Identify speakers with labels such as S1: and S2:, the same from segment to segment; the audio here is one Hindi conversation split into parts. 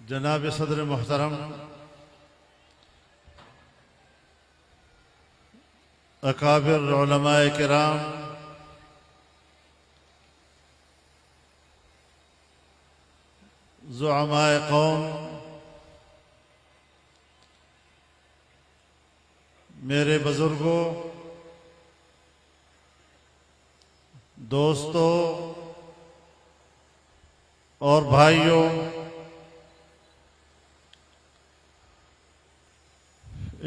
S1: जनाब सदर मोहतरम, अकाबिर उलमाए किराम, ज़ुअमाए कौम, मेरे बुजुर्गों, दोस्तों और भाइयों,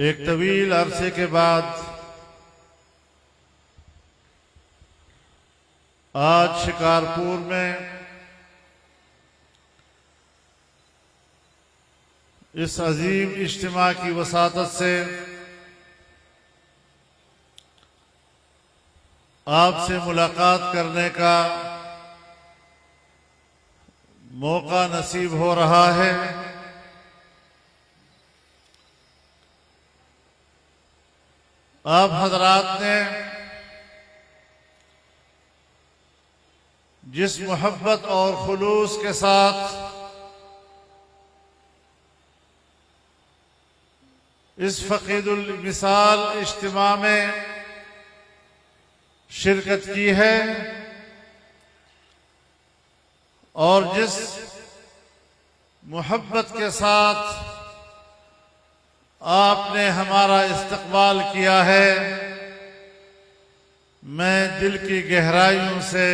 S1: एक तवील अरसे के बाद आज शिकारपुर में इस अजीम इज्तिमा की वसातत से आपसे मुलाकात करने का मौका नसीब हो रहा है। आप हजरात ने जिस मोहब्बत और खुलूस के साथ इस फ़क़ीदुल मिसाल इज्तिमा में शिरकत की है और जिस मोहब्बत के साथ आपने हमारा इस्तक़बाल किया है, मैं दिल की गहराइयों से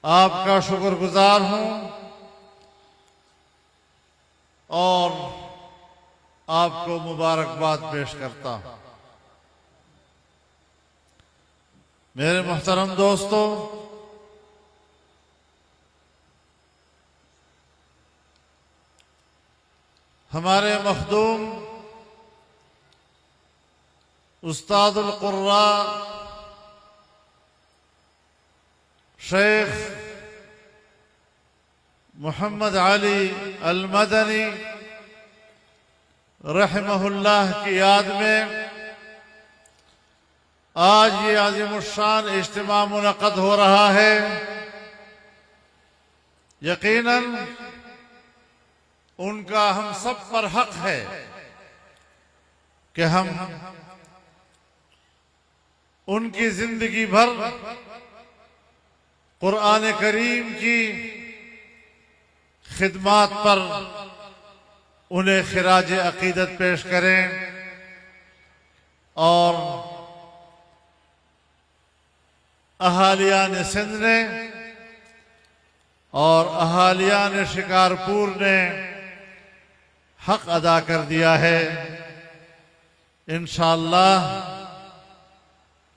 S1: आपका शुक्रगुजार हूं और आपको मुबारकबाद पेश करता हूं। मेरे मोहतरम दोस्तों, हमारे मखदूम उस्तादुल क़ुर्रा शेख मोहम्मद अली अल मदनी रहमहुल्लाह की याद में आज ये आज़िमुश्शान इज्तिमा मुनक़्क़द हो रहा है। यकीनन उनका हम सब पर हक है कि हम उनकी जिंदगी भर कुरान करीम की खिदमत पर उन्हें खिराज अकीदत पेश करें और अहालियान सिंध ने और अहालियान शिकारपुर ने हक अदा कर दिया है। इंशाअल्लाह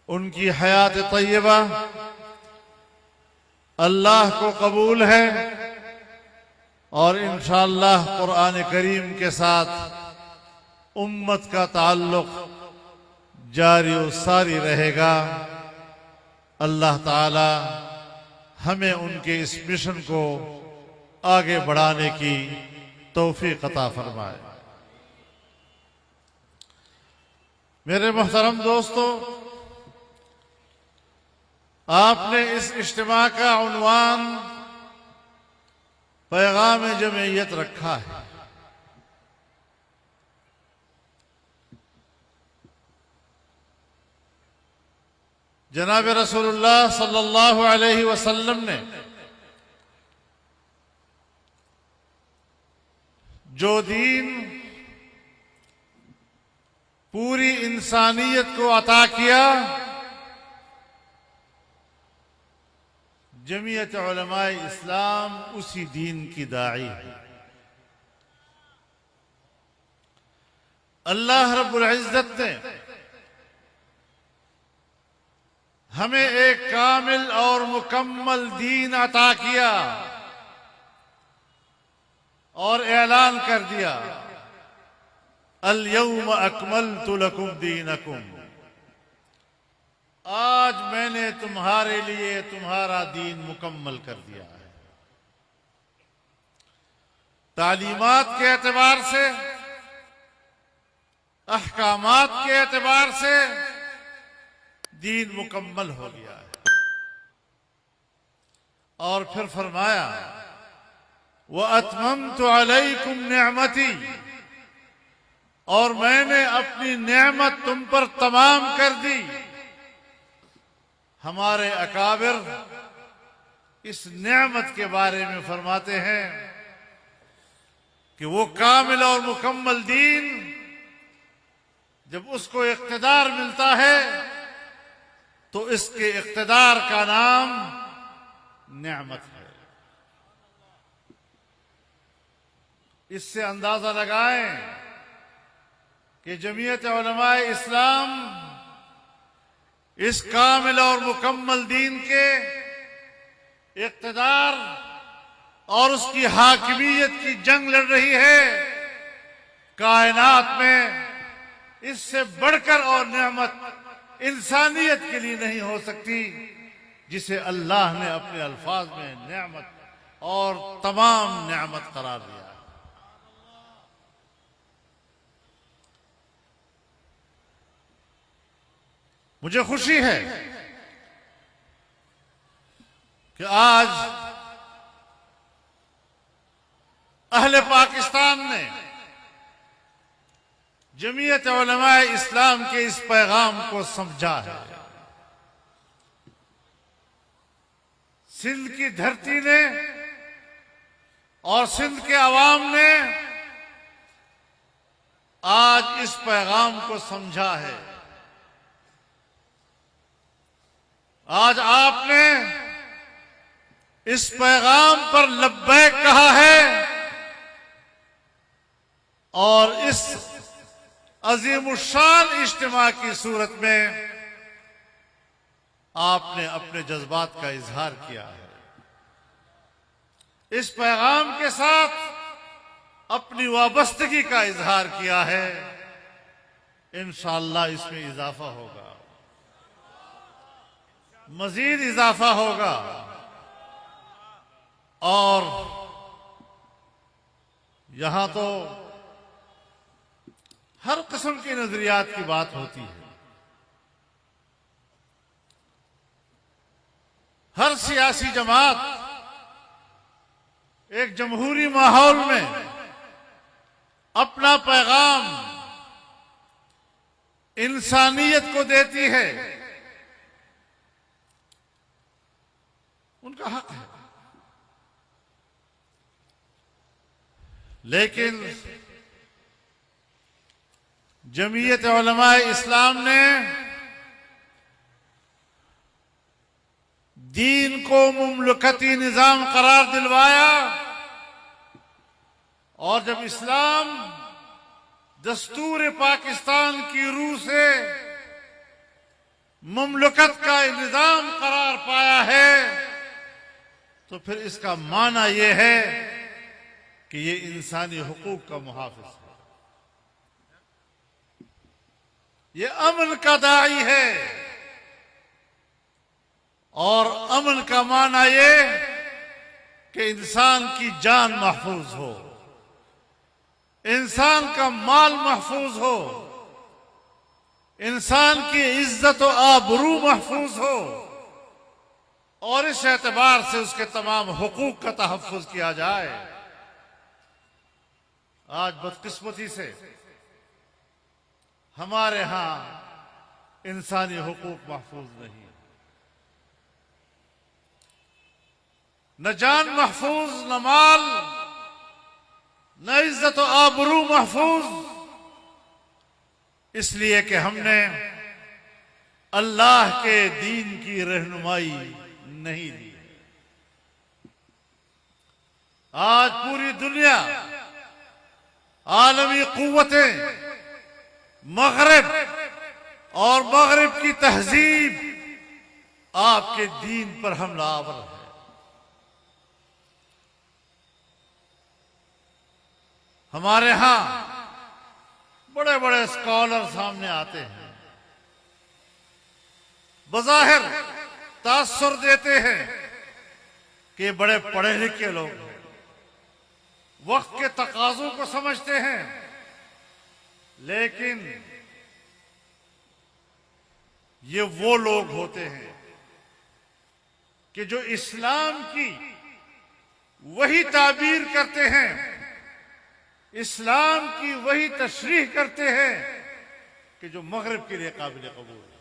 S1: उनकी हयात तय्यबा अल्लाह को कबूल है और इंशाअल्लाह कुरान करीम के साथ उम्मत का ताल्लुक जारी और सारी रहेगा। अल्लाह ताला हमें उनके इस मिशन को आगे बढ़ाने की तौफीक अता फरमाए। मेरे मोहतरम दोस्तों, आपने इस इज्तिमा का उन्वान पैगाम जमीयत रखा है। जनाब रसूलुल्लाह सल्लल्लाहु अलैहि वसल्लम ने जो दीन पूरी इंसानियत को अता किया, जमीयत उलमाए इस्लाम उसी दीन की दाई है। अल्लाह रब्बुल इज्जत ने हमें एक कामिल और मुकम्मल दीन अता किया और ऐलान कर दिया, अल यौम अकमलतु लकुम दीनकुम, आज मैंने तुम्हारे लिए तुम्हारा दीन मुकम्मल कर दिया है। तालीमात के एतबार से, अहकामात के एतबार से दीन मुकम्मल हो गया है। और फिर फरमाया, व अतममतु अलैकुम निअमती, और मैंने अपनी नेमत तुम पर तमाम कर दी। हमारे अकाबिर इस नेमत के बारे में फरमाते हैं कि वो कामिल और मुकम्मल दीन जब उसको इख्तिदार मिलता है तो इसके इख्तिदार का नाम नेमत है। इससे अंदाजा लगाएं कि जमीयत उलमाए इस्लाम इस कामिल और मुकम्मल दीन के इख्तिदार और उसकी हाकिमियत की जंग लड़ रही है। कायनात में इससे बढ़कर और नेमत इंसानियत के लिए नहीं हो सकती जिसे अल्लाह ने अपने अल्फाज में नेमत और तमाम नेमत करार दिया। मुझे खुशी है कि आज अहले पाकिस्तान ने जमीयत उलमाए इस्लाम के इस पैगाम को समझा है। सिंध की धरती ने और सिंध के अवाम ने आज इस पैगाम को समझा है। आज आपने इस पैगाम पर लब्बैक कहा है और इस अजीमुशान इज्तिमा की सूरत में आपने अपने जज्बात का इजहार किया है। इस पैगाम के साथ अपनी वाबस्तगी का इजहार किया है। इंशाअल्लाह इसमें इजाफा होगा, मजीद इजाफा होगा। और यहां तो हर किस्म के नजरियात की बात होती है। हर सियासी जमात एक जमहूरी माहौल में अपना पैगाम इंसानियत को देती है, उनका हक है। लेकिन जमीयत उलमाए इस्लाम ने दीन को मुमलकती निजाम करार दिलवाया और जब इस्लाम दस्तूर पाकिस्तान की रूह से मुमलकत का निजाम करार पाया है तो फिर इसका माना यह है कि ये इंसानी हुकूक का मुहाफिज है, ये अमन का दाई है। और अमन का माना ये कि इंसान की जान महफूज हो, इंसान का माल महफूज हो, इंसान की इज्जत और आबरू महफूज हो और इस एतबार से उसके तमाम हुकूक का तहफ्फुज किया जाए। आज बदकिस्मती से हमारे यहां इंसानी हुकूक महफूज नहीं। न जान महफूज, न माल, न इज्जत और आबरू महफूज, इसलिए कि हमने अल्लाह के दीन की रहनुमाई नहीं दी। आज पूरी दुनिया, आलमी कुव्वतें, मगरिब और मगरिब की तहजीब आपके दीन पर हमलावर है। हमारे यहां बड़े बड़े स्कॉलर सामने आते हैं, बज़ाहिर तासुर देते हैं कि बड़े पढ़े लिखे लोग हैं, वक्त के तकाजों को समझते हैं, लेकिन ये वो लोग होते हैं कि जो इस्लाम की वही ताबीर करते हैं, इस्लाम की वही तशरीह करते हैं कि जो मगरिब के लिए काबिल कबूल है।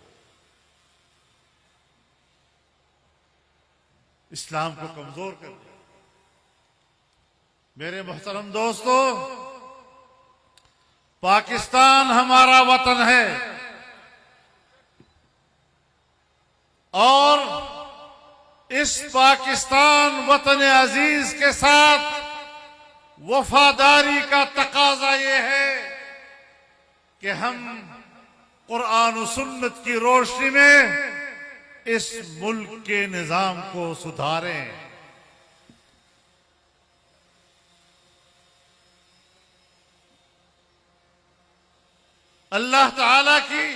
S1: इस्लाम को कमजोर कर दिया। मेरे मोहतरम दोस्तों, पाकिस्तान हमारा वतन है और इस पाकिस्तान वतन अजीज के साथ वफादारी का तकाजा ये है कि हम कुरान और सुन्नत की रोशनी में इस मुल्क के निजाम को सुधारें। अल्लाह ताला की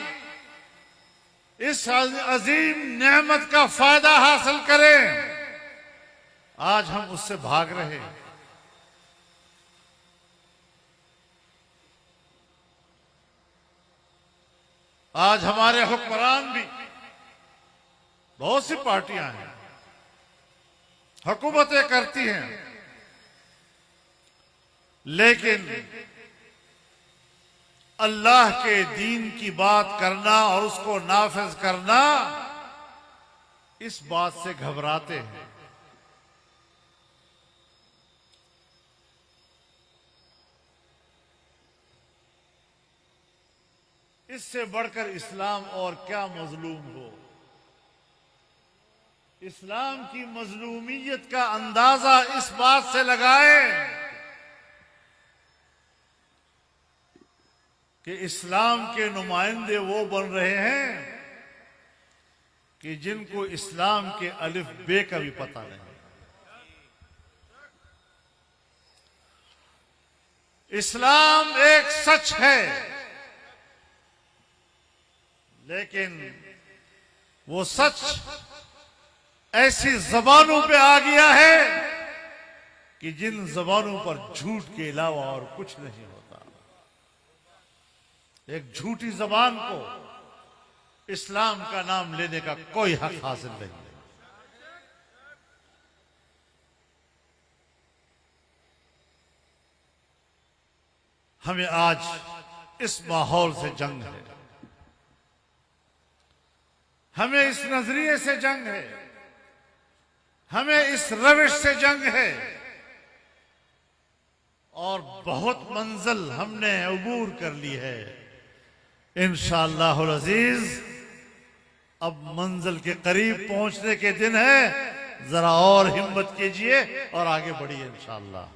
S1: इस अजीम नेमत का फायदा हासिल करें। आज हम उससे भाग रहे हैं। आज हमारे हुक्मरान भी, बहुत सी पार्टियां हैं, हुकूमतें करती हैं, लेकिन अल्लाह के दीन की बात करना और उसको नाफिज करना, इस बात से घबराते हैं। इससे बढ़कर इस्लाम और क्या मजलूम हो। इस्लाम की मजलूमियत का अंदाजा इस बात से लगाए कि इस्लाम के नुमाइंदे वो बन रहे हैं कि जिनको इस्लाम के अलिफ बे का भी पता नहीं। इस्लाम एक सच है, लेकिन वो सच ऐसी जबानों पे आ गया है कि जिन जबानों पर झूठ के अलावा और कुछ नहीं होता। एक झूठी जबान को इस्लाम का नाम लेने का कोई हक हासिल नहीं है। हमें आज इस माहौल से जंग है, हमें इस नजरिए से जंग है, हमें इस रविश से जंग है, और बहुत मंजिल हमने अबूर कर ली है। इंशाअल्लाहुल अजीज अब मंजिल के करीब पहुंचने के दिन है। जरा और हिम्मत कीजिए और आगे बढ़िए इंशाअल्लाह।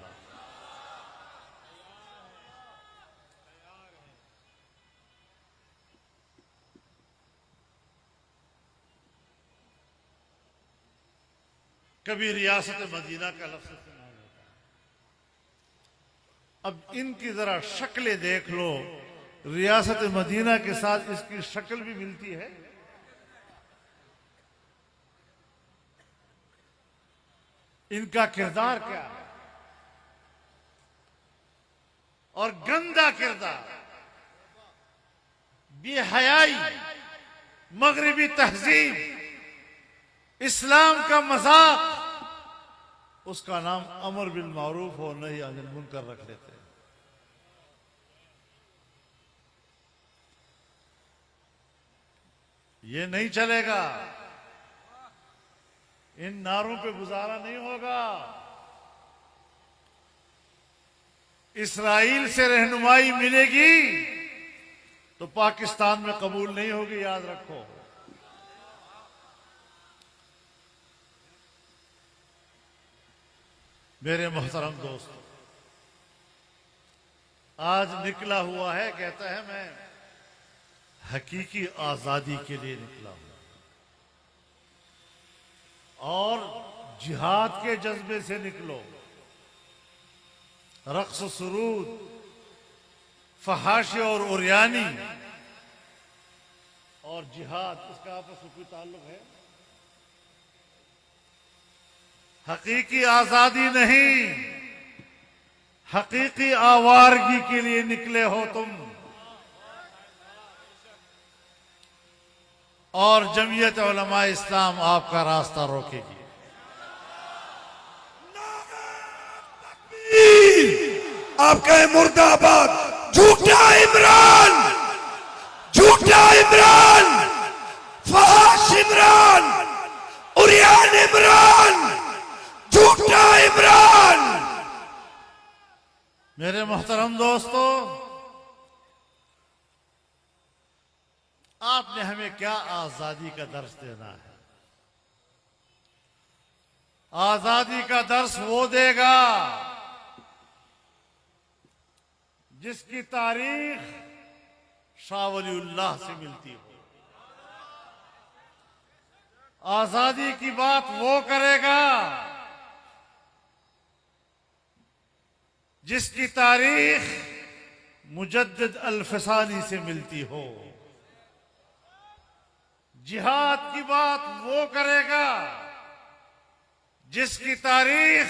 S1: कभी रियासत मदीना का लफ्ज़ सुना होगा। अब इनकी जरा शक्लें देख लो, रियासत मदीना के साथ इसकी शक्ल भी मिलती है। इनका किरदार क्या है, और गंदा किरदार, बेहयाई, मगरिबी तहजीब, इस्लाम का मजाक, उसका नाम अमर बिल मारूफ और नही अनिल मुनकर रख लेते हैं। ये नहीं चलेगा। इन नारों पे गुजारा नहीं होगा। इसराइल से रहनुमाई मिलेगी तो पाकिस्तान में कबूल नहीं होगी, याद रखो। मेरे मोहतरम दोस्त, आज निकला हुआ है, कहता है मैं हकीकी आजादी के लिए निकला हूं और जिहाद के जज्बे से निकलो। रक्स, सुरूद, फहाशी और उरियानी और जिहाद, इसका आपस में कोई ताल्लुक है? हकीकी आजादी नहीं, हकीकी आवारगी के लिए निकले हो तुम। और जमीयत उलमा इस्लाम आपका रास्ता रोकेगी।
S2: आप कहे मुर्दाबाद, झूठा इमरान, झूठा इमरान, फहाश इमरान, उरियान इमरान, झूठा इमरान।
S1: मेरे मोहतरम दोस्तों, आपने हमें क्या आजादी का दर्स देना है? आजादी का दर्स वो देगा जिसकी तारीख शाह वलीउल्लाह से मिलती हो। आजादी की बात वो करेगा जिसकी तारीख मुजद्दिद अल-फसानी से मिलती हो। जिहाद की बात वो करेगा जिसकी तारीख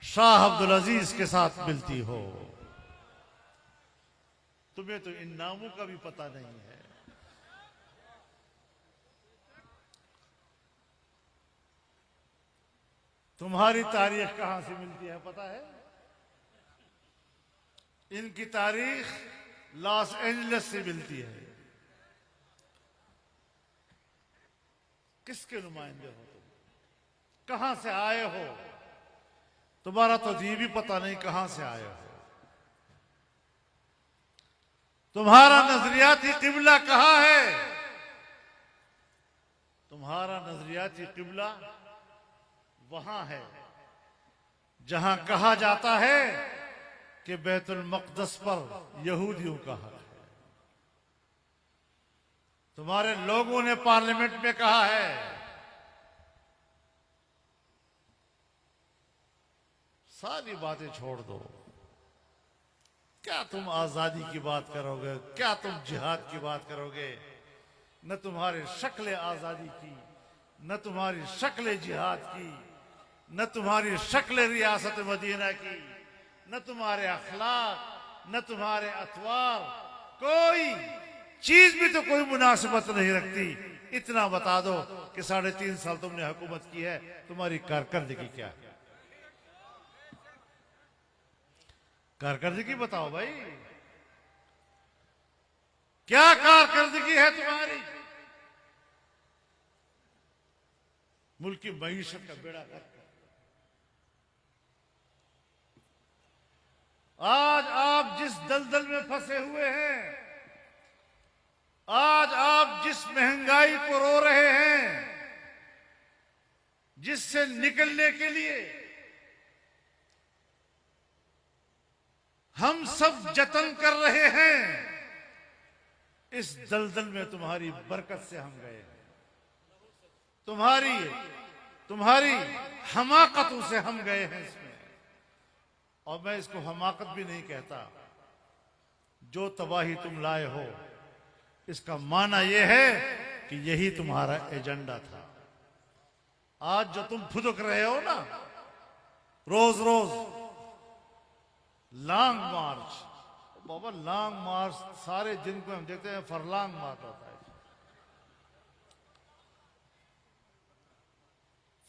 S1: शाह अब्दुल अजीज के साथ मिलती हो। तुम्हें तो इन नामों का भी पता नहीं है। तुम्हारी तारीख कहां से मिलती है पता है? इनकी तारीख लॉस एंजलिस से मिलती है। किसके नुमाइंदे हो तुम? कहां से आए हो? तुम्हारा तो ये भी पता नहीं कहां से आए हो। तुम्हारा नजरियाती किबला कहां है? तुम्हारा नजरियाती किबला वहां है जहां कहा जाता है कि बैतुल मक़दस पर यहूदियों का हक है। तुम्हारे लोगों ने पार्लियामेंट में कहा है। सारी बातें छोड़ दो। क्या तुम आजादी की बात करोगे? क्या तुम जिहाद की बात करोगे? न तुम्हारी शक्ल आजादी की, न तुम्हारी शक्ल जिहाद की, न तुम्हारी शक्ल रियासत मदीना की, न तुम्हारे अखलाक, न तुम्हारे अतवार, कोई चीज भी तो कोई मुनासिबत नहीं रखती। इतना बता दो कि 3.5 साल तुमने हुकूमत की है, तुम्हारी कारकर्दगी क्या है? कारकर्दगी बताओ भाई, क्या कारकर्दगी है तुम्हारी? मुल्क की मईशत का बेड़ा गर्क। आज आप जिस दलदल में फंसे हुए हैं, आज आप जिस महंगाई को रो रहे हैं, जिससे निकलने के लिए हम सब जतन कर रहे हैं, इस दलदल में तुम्हारी बरकत से हम गए हैं। तुम्हारी हमाकतों से हम गए हैं इसमें। और मैं इसको हमाकत भी नहीं कहता। जो तबाही तुम लाए हो, इसका माना यह है कि यही तुम्हारा एजेंडा था। आज जो तुम फुदक रहे हो ना, रोज रोज लॉन्ग मार्च, बाबा लॉन्ग मार्च सारे दिन को हम देखते हैं, फरलांग मार्च होता है।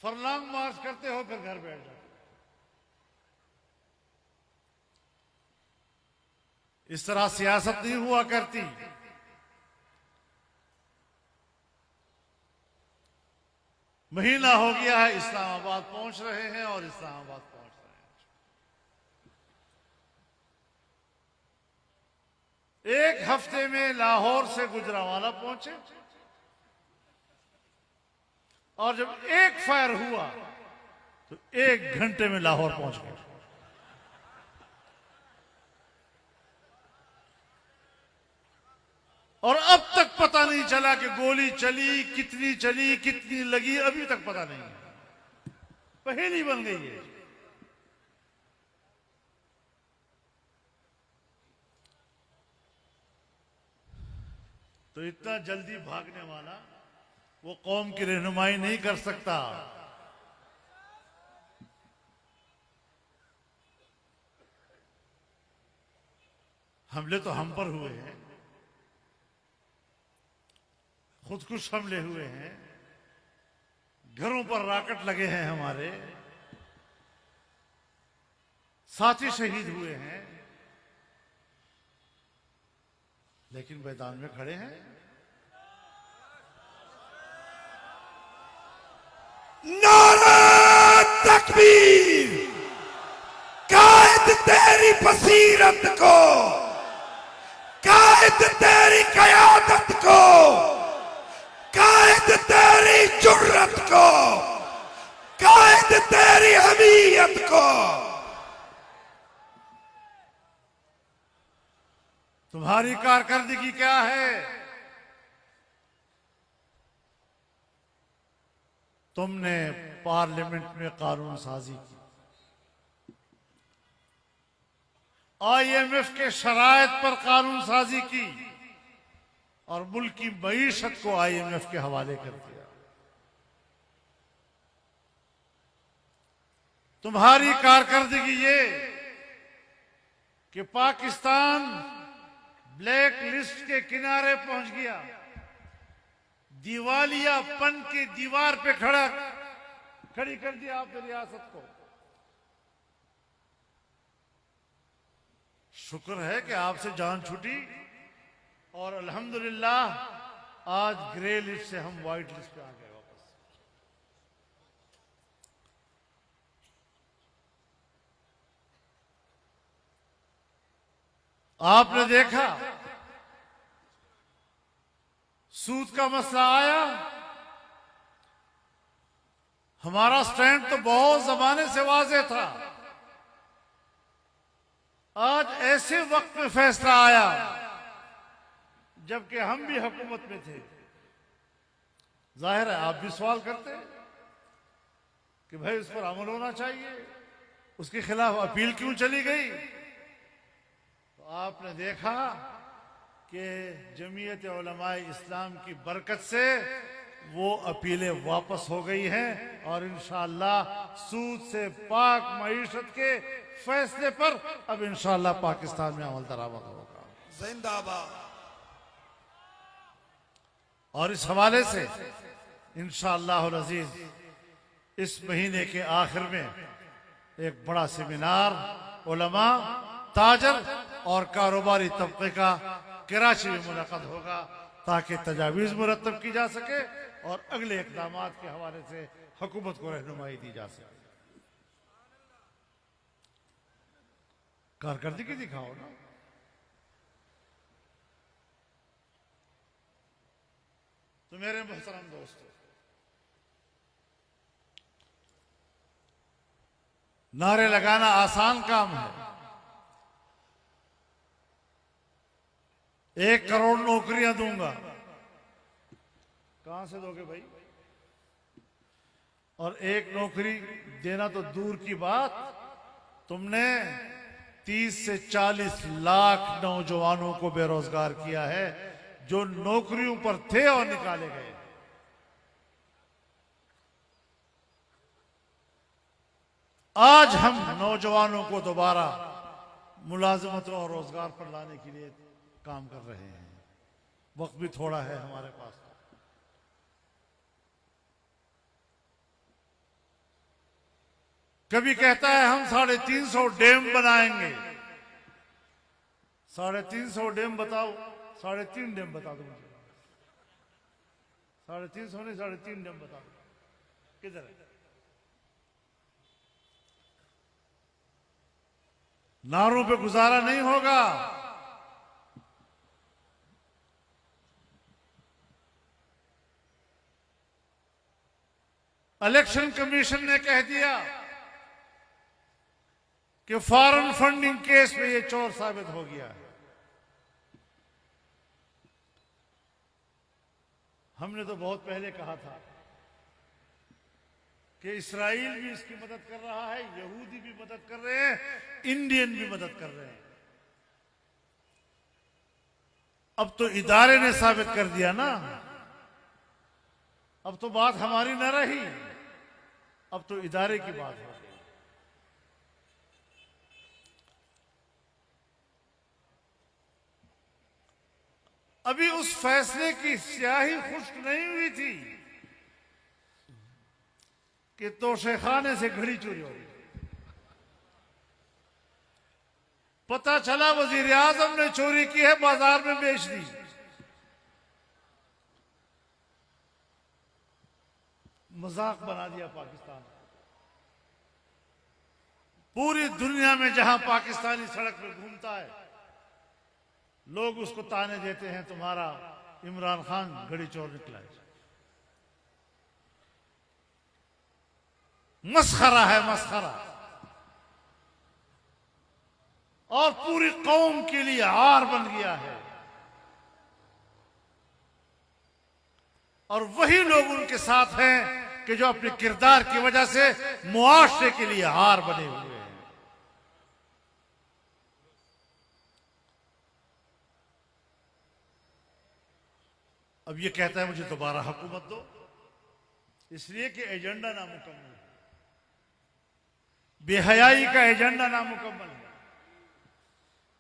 S1: फरलांग मार्च करते हो, फिर घर बैठ जाते हो। इस तरह सियासत नहीं हुआ करती। महीना हो गया है, इस्लामाबाद पहुंच रहे हैं और इस्लामाबाद पहुंच रहे हैं। एक हफ्ते में लाहौर से गुजरांवाला पहुंचे और जब एक फायर हुआ तो 1 घंटे में लाहौर पहुंच गए। और अब तक पता नहीं चला कि गोली चली, कितनी लगी, अभी तक पता नहीं है। पहेली बन गई है। तो इतना जल्दी भागने वाला वो कौम की रहनुमाई नहीं कर सकता। हमले तो हम पर हुए हैं, खुदकुश हमले हुए हैं, घरों पर रॉकेट लगे हैं, हमारे साथी शहीद हुए हैं, लेकिन मैदान में खड़े हैं।
S2: नारा तकबीर! कायद तेरी बसीरत को, कायद तेरी कयादत को, कायद तेरी जुर्रत को, कायद तेरी हमीयत को।
S1: तुम्हारी कारकर्दगी क्या है? तुमने पार्लियामेंट में कानून साजी की, IMF के शराइत पर कानून साजी की और मुल्क की मईशत को IMF के हवाले कर दिया। तुम्हारी कारकर्दगी ये कि पाकिस्तान ब्लैक लिस्ट के किनारे पहुंच गया, दिवालियापन की दीवार पे खड़ी कर दिया आपने रियासत को। शुक्र है कि आपसे जान छूटी और अल्हम्दुलिल्लाह आज ग्रे लिस्ट से हम व्हाइट लिस्ट पे आ गए वापस। आपने देखा सूद का मसला आया, हमारा स्टैंड तो बहुत जमाने से वाज़ेह था। आज ऐसे वक्त में फैसला आया जबकि हम भी हुकूमत में थे। जाहिर है आप भी सवाल करते हैं कि भाई उस पर अमल होना चाहिए, उसके खिलाफ अपील क्यों चली गई? तो आपने देखा कि जमीयत उलमाए इस्लाम की बरकत से वो अपीलें वापस हो गई हैं और इंशाअल्लाह सूद से पाक मईशत के फैसले पर अब इंशाअल्लाह पाकिस्तान में अमल दरामद होगा।
S2: जिंदाबाद।
S1: और इस हवाले से इंशाअल्लाह अज़ीज इस महीने के आखिर में एक बड़ा सेमिनार उलमा, ताजर और कारोबारी तबके का कराची में मुनक़द होगा ताकि तजावीज़ मुरतब की जा सके और अगले इक़दामात के हवाले से हुकूमत को रहनुमाई दी जा सके। कारकर्दगी दिखाओ ना। तो मेरे मोहतरम दोस्तों, नारे लगाना आसान काम है। 1 करोड़ नौकरियां दूंगा, कहां से दोगे भाई? और 1 नौकरी देना तो दूर की बात, तुमने 30 से 40 लाख नौजवानों को बेरोजगार किया है जो नौकरियों पर थे और निकाले गए। आज हम नौजवानों को दोबारा मुलाजमतों और रोजगार पर लाने के लिए काम कर रहे हैं। वक्त भी थोड़ा है हमारे पास। कभी कहता है हम 350 डैम बनाएंगे। 350 डैम बताओ, 3.5 डैम बता दो मुझे। 350 नहीं, 3.5 डैम बता दो। किधर है? नारों पे गुजारा नहीं होगा। इलेक्शन कमीशन ने कह दिया कि फॉरेन फंडिंग केस में ये चोर साबित हो गया है। हमने तो बहुत पहले कहा था कि इस्राइल भी इसकी मदद कर रहा है, यहूदी भी मदद कर रहे हैं, इंडियन भी मदद कर रहे हैं। अब तो इदारे ने साबित कर दिया ना, अब तो बात हमारी न रही, अब तो इदारे की बात हो गई। अभी उस फैसले की स्याही खुश्क नहीं हुई थी कि तोशेखाने से घड़ी चोरी हो गई। पता चला वजीर आजम ने चोरी की है, बाजार में बेच दी। मजाक बना दिया पाकिस्तान। पूरी दुनिया में जहां पाकिस्तानी सड़क पर घूमता है, लोग उसको ताने देते हैं, तुम्हारा इमरान खान घड़ी चोर निकला है। मस्खरा है, मस्खरा। और पूरी कौम के लिए हार बन गया है। और वही लोग उनके साथ हैं कि जो अपने किरदार की वजह से मुआशरे के लिए हार बने हुए हैं। अब ये कहता है मुझे दोबारा हुकूमत दो, इसलिए कि एजेंडा नामुकम्मल है, बेहयाई का एजेंडा नामुकम्मल है,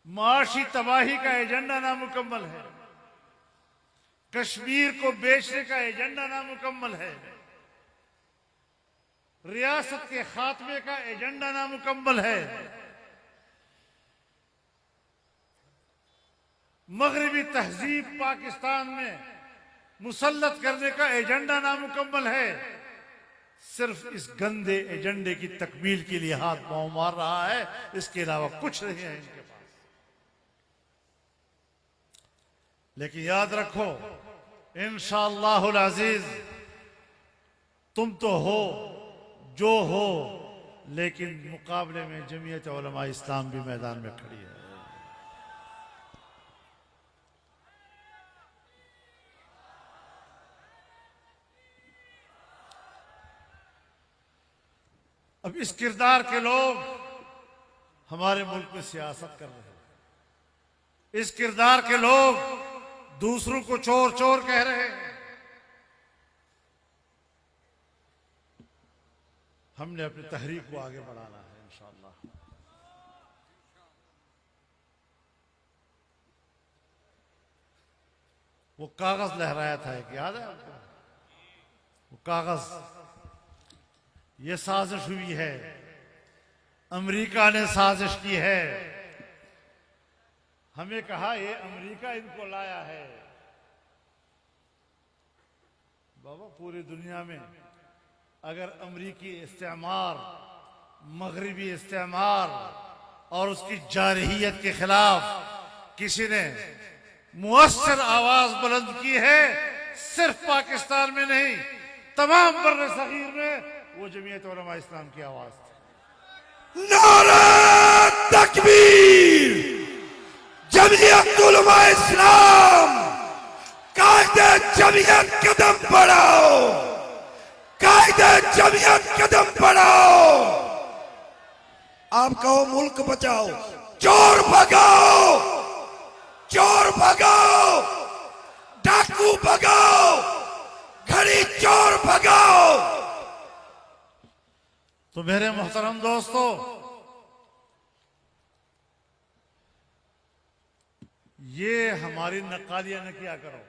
S1: माशी तबाही का एजेंडा नामुकम्मल है, कश्मीर को बेचने का एजेंडा नामुकम्मल है, रियासत के खात्मे का एजेंडा नामुकम्मल है, मगरबी तहजीब पाकिस्तान में मुसल्लत करने का एजेंडा नामुकम्मल है। सिर्फ इस गंदे एजेंडे की तकमील के लिए हाथ पांव मार रहा है, इसके अलावा कुछ नहीं है इनके पास। लेकिन याद रखो, इंशाअल्लाहुल अजीज, तुम तो हो जो हो, लेकिन मुकाबले में जमीयत उलमा इस्लाम भी मैदान में खड़ी है। अब इस किरदार के लोग हमारे मुल्क में सियासत कर रहे हैं। इस किरदार के लोग दूसरों को चोर चोर कह रहे हैं। हमने अपनी तहरीक को आगे बढ़ाना है इंशाअल्लाह। वो कागज लहराया था, एक याद है आपको? वो कागज, ये साजिश हुई है, अमेरिका ने साजिश की है। हमें कहा ये अमेरिका इनको लाया है। बाबा, पूरी दुनिया में अगर अमेरिकी इस्तेमार, मगरबी इस्तेमार और उसकी जारहियत के खिलाफ किसी ने मुअस्सर आवाज बुलंद की है, सिर्फ पाकिस्तान में नहीं, तमाम बर्र सगीर में, वो जमीयत उलमा इस्लाम की आवाज थी।
S2: नारा तकबीर, जमीयत उलमा इस्लाम, कायदे जमीयत कदम बढ़ाओ, कायदे जमीयत कदम बढ़ाओ। आप कहो मुल्क बचाओ, चोर भगाओ, चोर भगाओ, डाकू भगाओ, घड़ी चोर भगाओ।
S1: तो मेरे मोहतरम दोस्तों, ये हमारी नक्कालियां न किया करो।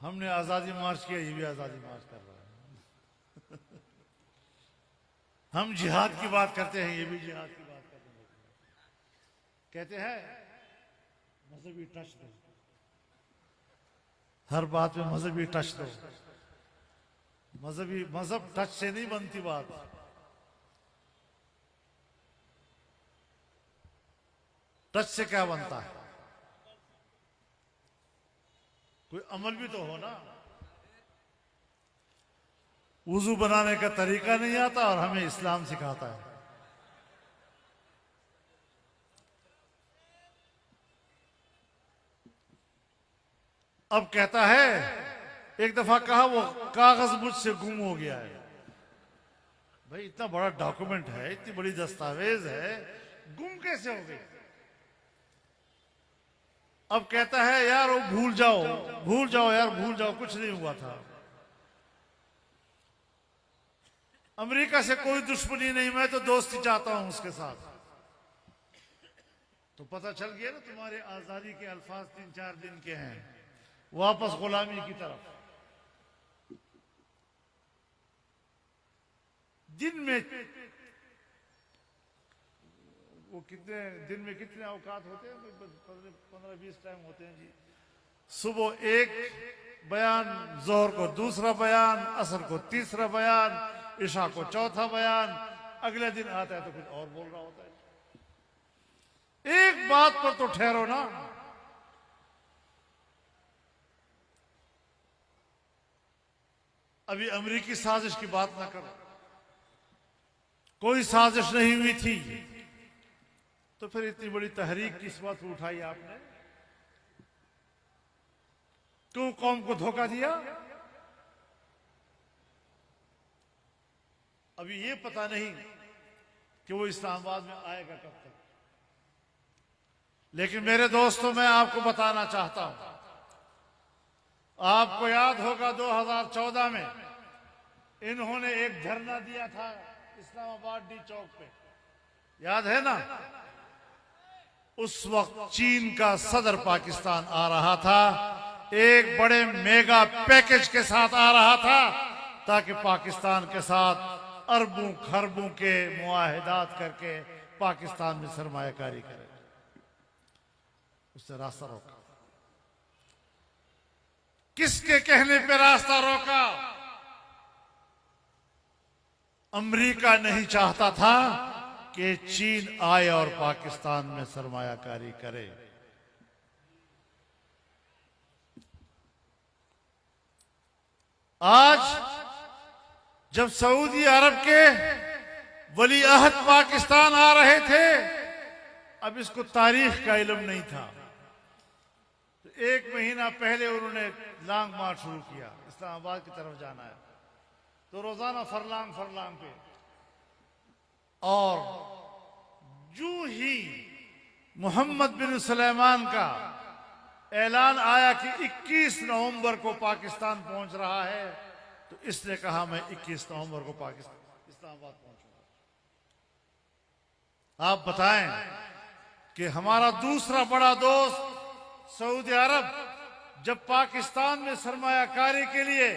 S1: हमने आजादी मार्च किया, ये भी आजादी मार्च कर रहा है। हम जिहाद की बात करते हैं, ये भी जिहाद की बात करते हैं। कहते हैं मजहबी टच दो, हर बात में मजहबी टच दो। मजहब टच से नहीं बनती बात, टच से क्या बनता है? कोई अमल भी तो हो ना। वुजू बनाने का तरीका नहीं आता और हमें इस्लाम सिखाता है। अब कहता है, एक दफा कहा वो कागज मुझसे गुम हो गया है। भाई इतना बड़ा डॉक्यूमेंट है, इतनी बड़ी दस्तावेज है, गुम कैसे हो गई? अब कहता है यार वो भूल जाओ यार, भूल जाओ, कुछ नहीं हुआ था। अमेरिका से कोई दुश्मनी नहीं, मैं तो दोस्ती चाहता हूं उसके साथ। तो पता चल गया ना, तुम्हारे आजादी के अल्फाज 3-4 दिन के हैं, वापस गुलामी की तरफ। दिन में वो कितने दिन में कितने औकात होते हैं? 15-20 टाइम होते हैं जी। सुबह एक बयान, जोहर को दूसरा बयान, असर को तीसरा बयान, इशा को चौथा बयान, अगले दिन आता है तो कुछ और बोल रहा होता है। एक बात पर तो ठहरो ना। अभी अमेरिकी साजिश की बात ना करो, कोई साजिश नहीं हुई थी, तो फिर इतनी बड़ी तहरीक किस बात उठाई आपने? क्यों कौम को धोखा दिया? अभी ये पता नहीं कि वो इस्लामाबाद में आएगा कब तक। लेकिन मेरे दोस्तों, मैं आपको बताना चाहता हूं, आपको याद होगा 2014 में इन्होंने एक धरना दिया था इस्लामाबाद डी चौक पे, याद है ना? उस वक्त चीन का सदर पाकिस्तान आ रहा था, एक बड़े मेगा पैकेज के साथ आ रहा था, ताकि पाकिस्तान के साथ अरबों खरबों के मुआहिदात करके पाकिस्तान में सरमायाकारी करे। उससे रास्ता रोका। किसके कहने पे रास्ता रोका? अमेरिका नहीं चाहता था कि चीन आए और पाकिस्तान में सरमायाकारी करे। आज जब सऊदी अरब के वली अहद पाकिस्तान आ रहे थे, अब इसको तारीख का इल्म नहीं था, तो 1 महीना पहले उन्होंने लॉन्ग मार्च शुरू किया, इस्लामाबाद की तरफ जाना है। तो रोजाना फरलांग पे, और जो ही मोहम्मद बिन सलेमान का ऐलान आया कि 21 नवंबर को पाकिस्तान पहुंच रहा है, तो इसने कहा मैं 21 नवंबर को पाकिस्तान इस्लामाबाद पहुंचूंगा। आप बताएं कि हमारा दूसरा बड़ा दोस्त सऊदी अरब जब पाकिस्तान में सरमायाकारी के लिए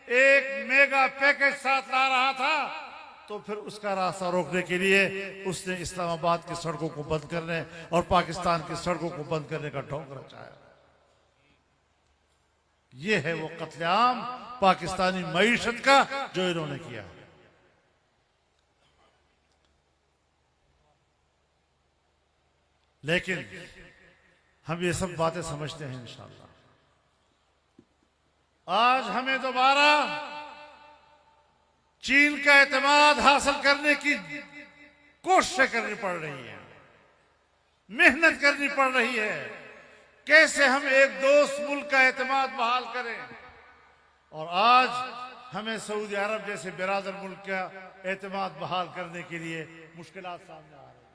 S1: एक मेगा पैकेज साथ ला रहा था, तो फिर उसका रास्ता रोकने के लिए उसने इस्लामाबाद की सड़कों को बंद करने और पाकिस्तान की सड़कों को बंद करने का ढोंग रचाया। ये है वो कत्लेआम पाकिस्तानी मईशत का जो इन्होंने किया। लेकिन हम ये सब बातें समझते हैं इंशाअल्लाह। आज हमें दोबारा चीन का एतमाद हासिल करने की कोशिश करनी पड़ रही है, मेहनत करनी पड़ रही है। कैसे हम एक दोस्त मुल्क का एतमाद बहाल करें, और आज हमें सऊदी अरब जैसे बिरादर मुल्क का एतमाद बहाल करने के लिए मुश्किलात सामने आ रही है।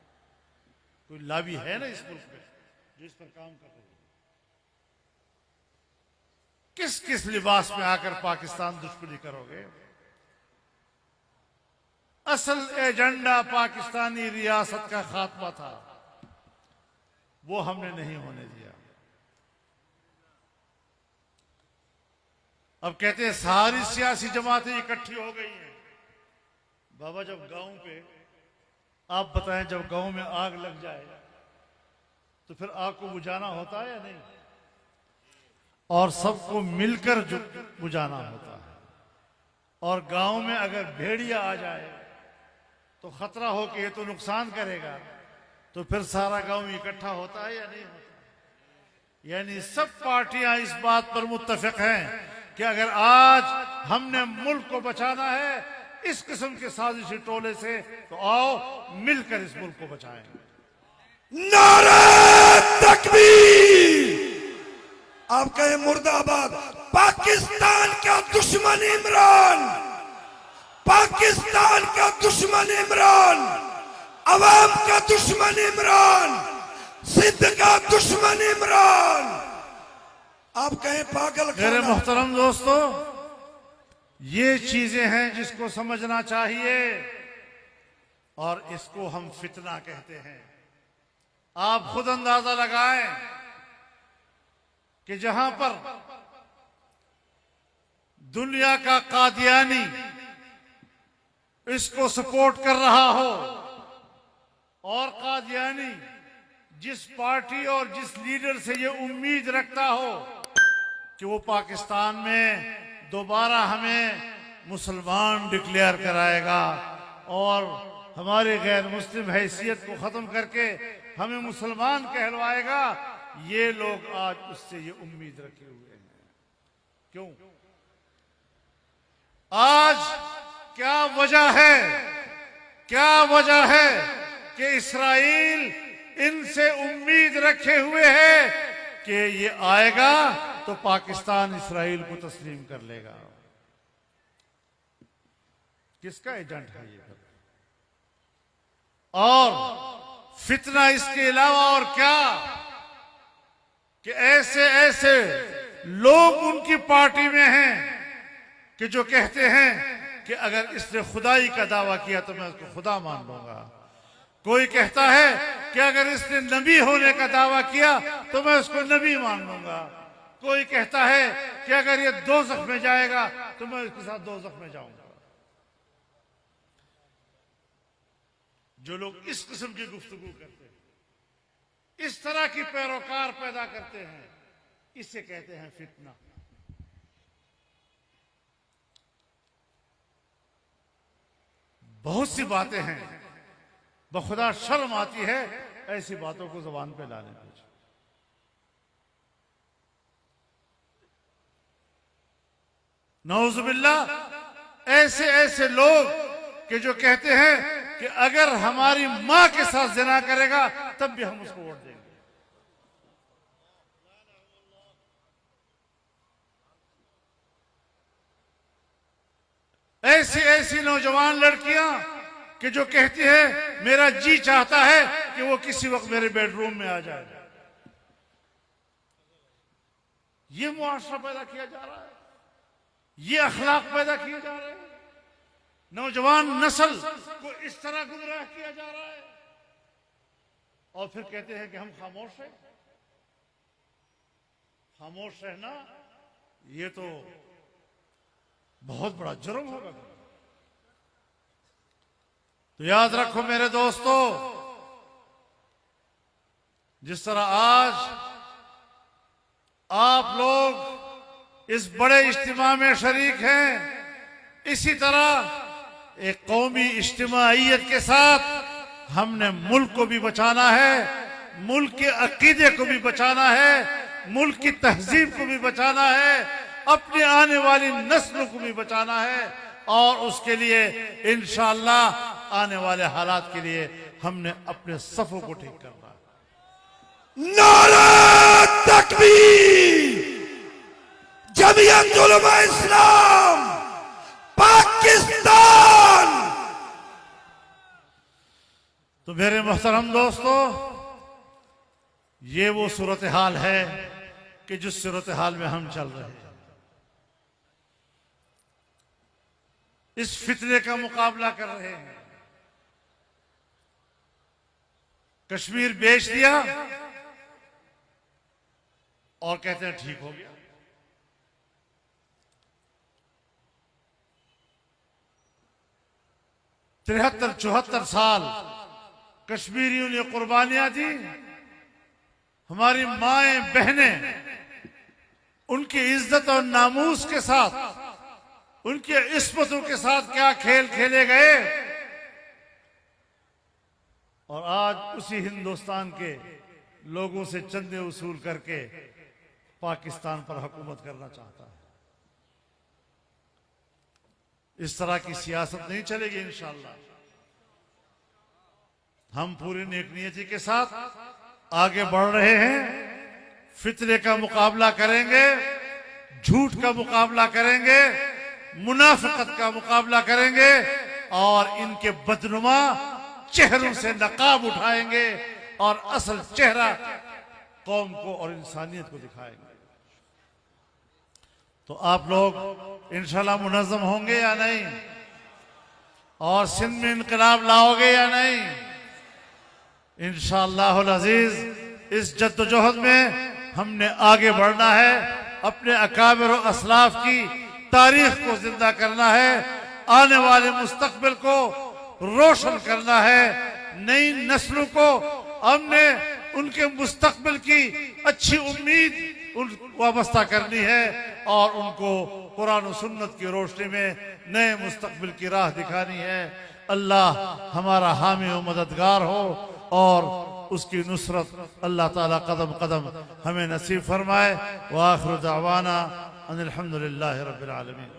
S1: कोई लाबी है ना इस मुल्क में जो इस पर काम कर रही है? किस किस लिबास में आकर पाकिस्तान दुश्मनी करोगे? असल एजेंडा पाकिस्तानी रियासत का खात्मा था, वो हमने नहीं होने दिया। अब कहते हैं सारी सियासी जमातें इकट्ठी हो गई हैं। बाबा, जब गांव पे आप बताएं, जब गांव में आग लग जाए तो फिर आग को बुझाना होता है या नहीं? और सबको मिलकर बुझाना होता है। और गांव में अगर भेड़िया आ जाए तो खतरा हो कि ये तो नुकसान करेगा, तो फिर सारा गांव इकट्ठा होता है या नहीं होता? यानी सब पार्टियां इस बात पर मुत्तफिक हैं कि अगर आज हमने मुल्क को बचाना है इस किस्म के साजिशी टोले से, तो आओ मिलकर इस मुल्क को बचाएं।
S2: नारा तकबीर! आप कहें मुर्दाबाद। पाकिस्तान का दुश्मन इमरान, पाकिस्तान का दुश्मन इमरान, अवाम का दुश्मन इमरान, सिंध का दुश्मन इमरान। आप कहें पागल।
S1: मेरे मोहतरम दोस्तों, ये चीजें हैं जिसको समझना चाहिए और इसको हम फितना कहते हैं। आप खुद अंदाजा लगाएं कि जहां पर दुनिया का कादियानी इसको सपोर्ट कर रहा हो और कादियानी जिस पार्टी और जिस लीडर से ये उम्मीद रखता हो कि वो पाकिस्तान में दोबारा हमें मुसलमान डिक्लेयर कराएगा और हमारे गैर मुस्लिम हैसियत को खत्म करके हमें मुसलमान कहलवाएगा, ये लोग आज उससे ये उम्मीद रखे हुए हैं। क्यों? आज क्या वजह है, क्या वजह है कि इस्राइल इनसे उम्मीद रखे हुए है कि ये आएगा तो पाकिस्तान इस्राइल को तस्लीम कर लेगा? किसका एजेंट है ये? और फितना इसके अलावा और क्या कि ऐसे ऐसे लोग उनकी पार्टी में हैं कि जो कहते हैं कि अगर इसने खुदाई का दावा किया तो मैं उसको खुदा मान लूंगा। कोई कहता है कि अगर इसने नबी होने का दावा किया तो मैं उसको नबी मान लूंगा। कोई कहता है कि अगर ये दोज़ख में जाएगा तो मैं उसके साथ दोज़ख में जाऊंगा। जो लोग इस किस्म की गुफ्तगू करते हैं, इस तरह की पैरोकार पैदा करते हैं, इसे कहते हैं फितना। बहुत सी बातें हैं, बखुदा शर्म आती है ऐसी बातों को जुबान पे लाने में। नौजुबिल्लाह, ऐसे ऐसे लोग कि जो कहते हैं कि अगर हमारी मां के साथ जिना करेगा तब भी हम उसको वोट देंगे। ऐसी ऐसी नौजवान लड़कियां कि जो कहती है मेरा जी चाहता है कि वो किसी वक्त मेरे बेडरूम में आ जाए। ये मुआशरा पैदा किया जा रहा है, ये अखलाक पैदा किए जा रहे हैं, नौजवान नस्ल को इस तरह गुमराह किया जा रहा है और फिर कहते हैं कि हम खामोश हैं। खामोश रहना ये तो बहुत बड़ा जुर्म होगा। तो याद रखो मेरे दोस्तों, जिस तरह आज आप लोग इस बड़े इज्तिमा में शरीक हैं, इसी तरह एक कौमी इज्तिमाइयत के साथ हमने मुल्क को भी बचाना है, मुल्क के अकीदे को भी बचाना है, मुल्क की तहजीब को भी बचाना है, अपने आने वाली नस्लों को भी बचाना है। और उसके लिए इंशाअल्लाह आने वाले हालात के लिए हमने अपने सफों को ठीक करना है।
S2: नारा तकबीर! जमीयत उलमा इस्लाम पाकिस्तान!
S1: तो मेरे मोहतरम दोस्तों, ये वो सूरत हाल है कि जिस सूरत हाल में हम चल रहे हैं। इस फितने का मुकाबला कर रहे हैं। कश्मीर बेच दिया और कहते हैं ठीक हो गया। तिहत्तर 74 साल कश्मीरियों ने कुर्बानियां दी। हमारी माएं बहनें उनकी इज्जत और नामूस के साथ उनके इस्मतों के साथ क्या खेल खेले गए, और आज उसी हिंदुस्तान के लोगों से चंदे वसूल करके पाकिस्तान पर हुकूमत करना चाहता है। इस तरह की सियासत नहीं चलेगी इंशाअल्लाह। हम पूरी नेकनीयती के साथ आगे बढ़ रहे हैं, फितरे का मुकाबला करेंगे, झूठ का मुकाबला करेंगे, मुनाफिकत का मुकाबला करेंगे, और इनके बदनुमा चेहरों से नकाब उठाएंगे और असल चेहरा कौम को और इंसानियत को दिखाएंगे। तो आप लोग इंशाल्लाह मुनज़्ज़म होंगे या नहीं, और सिंध में इनकलाब लाओगे या नहीं? इंशाअल्लाह अज़ीज इस जद्दोजहद में हमने आगे बढ़ना है, अपने अकाबिर और असलाफ की तारीख को जिंदा करना है, आने वाले मुस्तकबिल को रोशन करना है, नई नस्लों को हमने उनके मुस्तकबिल की अच्छी उम्मीद वाबस्ता करनी है, और उनको कुरान और सुन्नत की रोशनी में नए मुस्तकबिल की राह दिखानी है। अल्लाह हमारा हामी और मददगार हो, और उसकी नुसरत अल्लाह ताला कदम कदम हमें नसीब फरमाए। व आखिर दावाना अनिल हम्दुलिल्लाहि रब्बिल आलमीन।